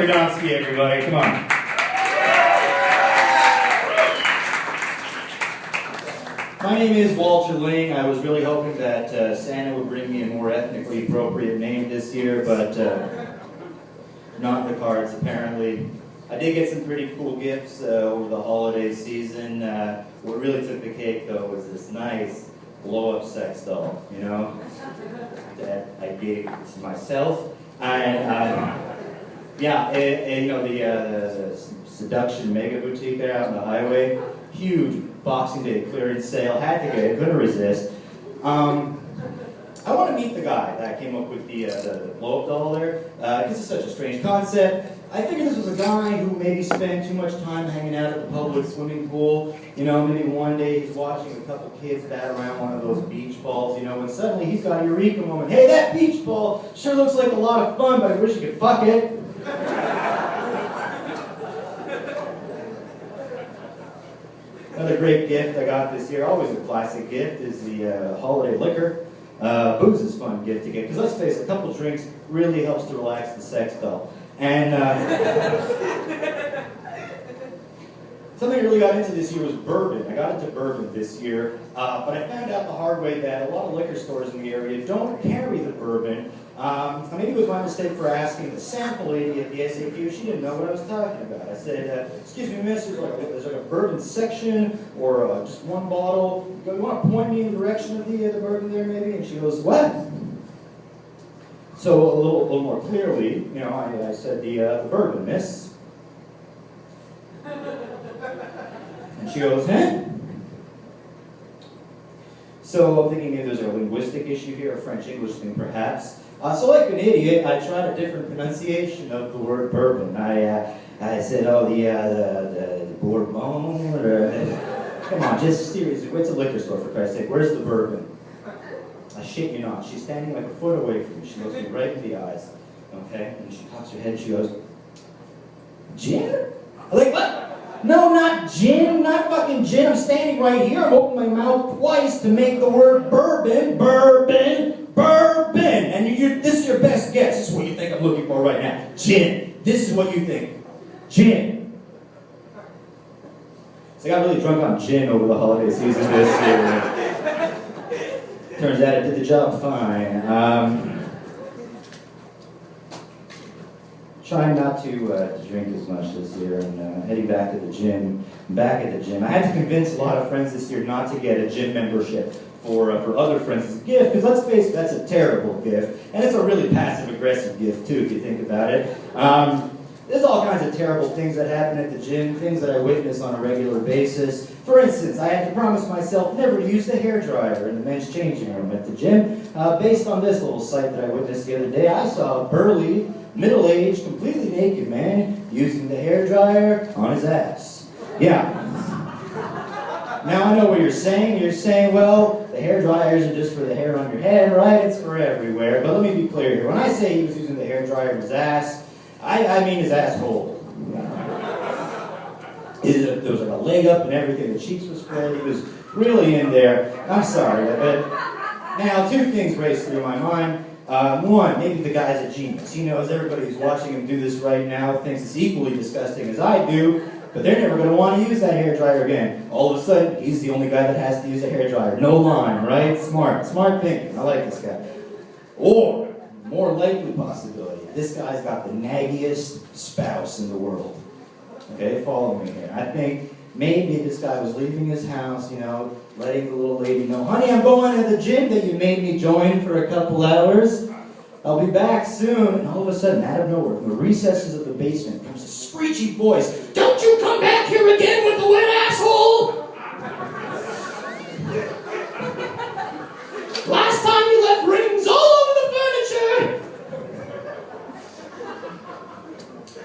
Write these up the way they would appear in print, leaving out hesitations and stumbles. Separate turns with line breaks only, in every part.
Radomski, everybody. Come on. My name is Walter Lyng. I was really hoping that Santa would bring me a more ethnically appropriate name this year, but not in the cards, apparently. I did get some pretty cool gifts over the holiday season. What really took the cake, though, was this nice blow-up sex doll, you know, that I gave to myself. And yeah, you know, the Seduction Mega Boutique there out on the highway, huge Boxing Day clearance sale, had to get it, couldn't resist. I want to meet the guy that came up with the blow-up doll there, because it's such a strange concept. I figured this was a guy who maybe spent too much time hanging out at the public swimming pool. You know, maybe one day he's watching a couple kids bat around one of those beach balls, you know, and suddenly he's got a eureka moment. Hey, that beach ball sure looks like a lot of fun, but I wish you could fuck it. Another great gift I got this year, always a classic gift, is the holiday liquor. Booze is a fun gift to get, because let's face it, a couple drinks really helps to relax the sex doll. And something I really got into this year was bourbon. I got into bourbon this year, but I found out the hard way that a lot of liquor stores in the area don't carry the bourbon. Maybe it was my mistake for asking the sample lady at the SAQ. She didn't know what I was talking about. I said, excuse me, miss, there's like a bourbon section or just one bottle. You want to point me in the direction of the bourbon there maybe? And she goes, what? So a little more clearly, you know, I said the bourbon, miss. And she goes, huh? So I'm thinking maybe there's a linguistic issue here, a French-English thing perhaps. So like an idiot, I tried a different pronunciation of the word bourbon. I said, oh, the Bourbon, or, come on, just seriously, it's a liquor store for Christ's sake, where's the bourbon? I shit you not, she's standing like a foot away from me, she looks me right in the eyes, okay, and she cocks her head and she goes, gin? I'm like, what? No, not gin, not fucking gin, I'm standing right here, I'm opening my mouth twice to make the word bourbon, bourbon, bourbon, and this is your best guess, this is what you think I'm looking for right now, gin, this is what you think, gin. So I got really drunk on gin over the holiday season this year. Turns out it did the job fine. Trying not to drink as much this year and heading back to the gym. Back at the gym. I had to convince a lot of friends this year not to get a gym membership for other friends as a gift, because let's face it, that's a terrible gift. And it's a really passive-aggressive gift, too, if you think about it. There's all kinds of terrible things that happen at the gym, things that I witness on a regular basis. For instance, I had to promise myself never to use the hairdryer in the men's changing room at the gym. Based on this little sight that I witnessed the other day, I saw a burly, middle-aged, completely naked man using the hairdryer on his ass. Yeah. Now I know what you're saying. You're saying, well, the hairdryer isn't just for the hair on your head, right? It's for everywhere. But let me be clear here. When I say he was using the hairdryer on his ass, I mean his asshole. There was like a leg up and everything. The cheeks were spread. He was really in there. I'm sorry. But now, two things race through my mind. One, maybe the guy's a genius. He knows everybody who's watching him do this right now thinks it's equally disgusting as I do, but they're never going to want to use that hairdryer again. All of a sudden, he's the only guy that has to use a hairdryer. No line, right? Smart thinking. I like this guy. Or, more likely possibility, this guy's got the naggiest spouse in the world. Okay, follow me here. I think maybe this guy was leaving his house, you know, letting the little lady know, honey, I'm going to the gym that you made me join for a couple hours. I'll be back soon. And all of a sudden, out of nowhere, from the recesses of the basement, comes a screechy voice. Don't you come back here again with the wet asshole! Last time you left rings all over the furniture!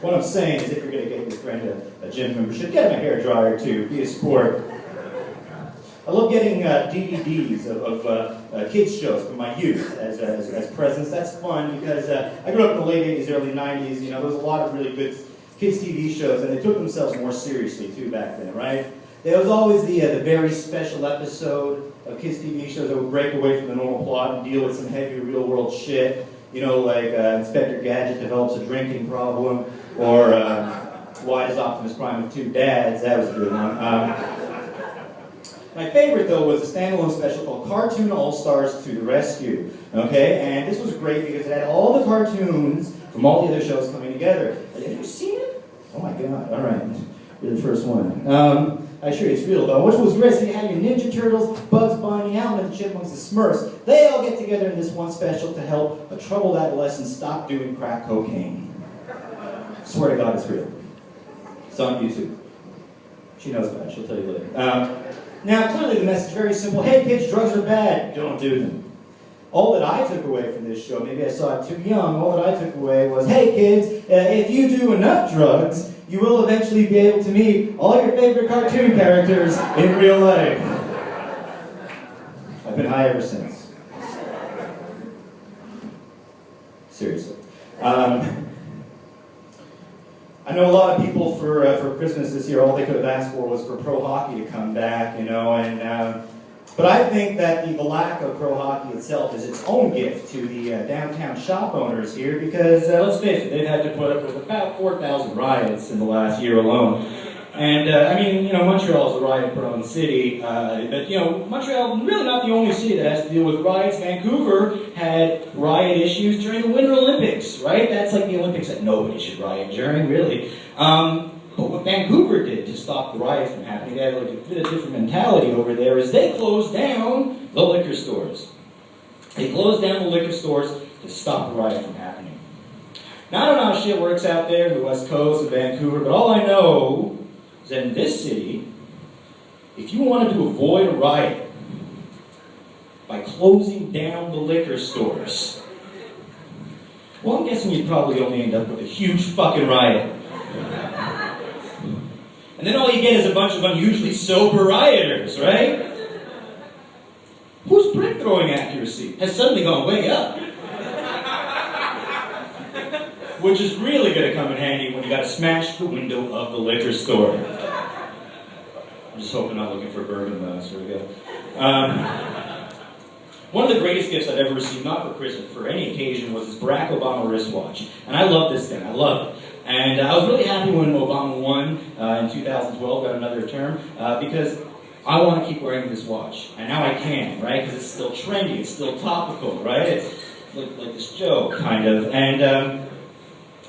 What I'm saying is, if you're going to get your friend a gym membership, get him a hairdryer too. Be a sport. I love getting DVDs of kids shows from my youth as presents. That's fun because I grew up in the late 80s, early 90s. You know, there was a lot of really good kids TV shows, and they took themselves more seriously too back then, right? There was always the very special episode of kids TV shows that would break away from the normal plot and deal with some heavy real world shit. You know, like Inspector Gadget develops a drinking problem, or why does Optimus Prime with two dads? That was a good one. My favorite, though, was a standalone special called Cartoon All-Stars to the Rescue. Okay, and this was great because it had all the cartoons from all the other shows coming together. Have you seen it? Oh my God! All right, you're the first one. I assure you it's real though. Which was great. So you had your Ninja Turtles, Bugs Bunny, Alvin and the Chipmunks, the Smurfs. They all get together in this one special to help a troubled adolescent stop doing crack cocaine. Swear to God, it's real. It's on YouTube. She knows about it. She'll tell you later. Now, clearly the message is very simple. Hey kids, drugs are bad. Don't do them. All that I took away from this show, maybe I saw it too young, all that I took away was, hey kids, if you do enough drugs, you will eventually be able to meet all your favorite cartoon characters in real life. I've been high ever since. Seriously. I know a lot of people for Christmas this year, all they could have asked for was for pro hockey to come back, you know, and but I think that the lack of pro hockey itself is its own gift to the downtown shop owners here because, let's face it, they've had to put up with about 4,000 riots in the last year alone. And, I mean, you know, Montreal's a riot-prone city, but, you know, Montreal really not the only city that has to deal with riots. Vancouver had riot issues during the Winter Olympics, right? That's like the Olympics that nobody should riot during, really. But what Vancouver did to stop the riots from happening, they had like a bit of different mentality over there, is they closed down the liquor stores. They closed down the liquor stores to stop the riot from happening. Now, I don't know how shit works out there in the West Coast of Vancouver, but all I know is that in this city, if you wanted to avoid a riot by closing down the liquor stores, well, I'm guessing you'd probably only end up with a huge fucking riot. And then all you get is a bunch of unusually sober rioters, right? Whose brick throwing accuracy has suddenly gone way up? Which is really going to come in handy when you got to smash the window of the liquor store. I'm just hoping I'm looking for bourbon though, so we go. One of the greatest gifts I've ever received, not for Christmas, for any occasion, was this Barack Obama wristwatch. And I love this thing, I love it. And I was really happy when Obama won in 2012, got another term, because I want to keep wearing this watch. And now I can, right? Because it's still trendy, it's still topical, right? It's like this joke, kind of. And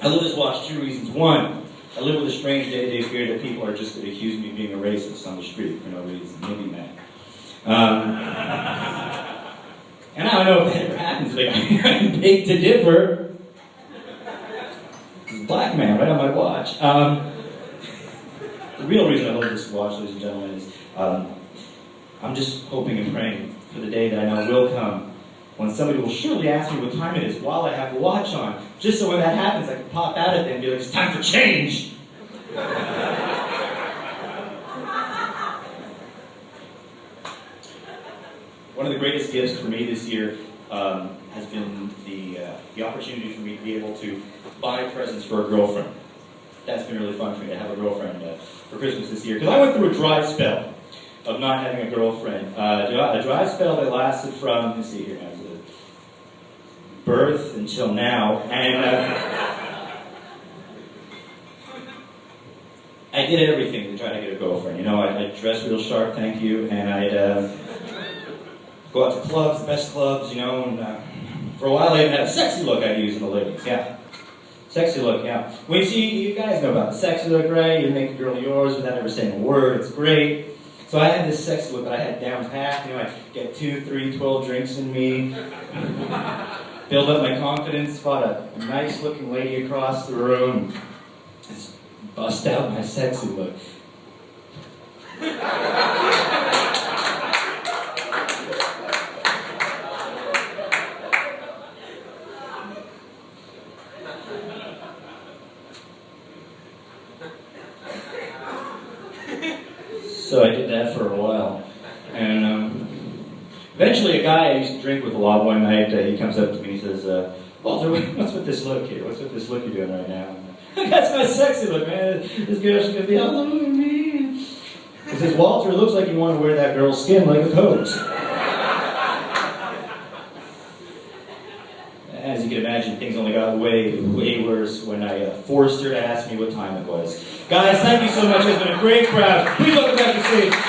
I love this watch, 2 reasons. One, I live with a strange day-to-day fear that people are just going to accuse me of being a racist on the street for no reason. Maybe mad. And I don't know if that ever happens, but I'm big to differ. Black man right on my watch. The real reason I love this watch, ladies and gentlemen, is I'm just hoping and praying for the day that I know will come when somebody will surely ask me what time it is while I have the watch on, just so when that happens I can pop out at them and be like, it's time for change! One of the greatest gifts for me this year has been the opportunity for me to be able to buy presents for a girlfriend. That's been really fun for me to have a girlfriend for Christmas this year. Because I went through a dry spell of not having a girlfriend. A dry spell that lasted from, let me see here, birth until now. And I did everything to try to get a girlfriend. You know, I'd dress real sharp, thank you, and I'd go out to clubs, the best clubs, you know, and for a while I even had a sexy look I'd use in the ladies, yeah. Sexy look, yeah. Well, you see, you guys know about the sexy look, right? You make a girl yours without ever saying a word, it's great. So I had this sexy look that I had down pat, you know, I'd get 2, 3, 12 drinks in me, build up my confidence, spot a nice looking lady across the room, just bust out my sexy look. So I did that for a while, and eventually a guy I used to drink with a lot one night, he comes up to me and he says, Walter, what's with this look here? What's with this look you're doing right now? That's my sexy look, man. This girl's gonna be all over me. He says, Walter, it looks like you want to wear that girl's skin like a coat. As you can imagine, way worse when I forced her to ask me what time it was. Guys, thank you so much. It's been a great crowd. Please welcome back to stage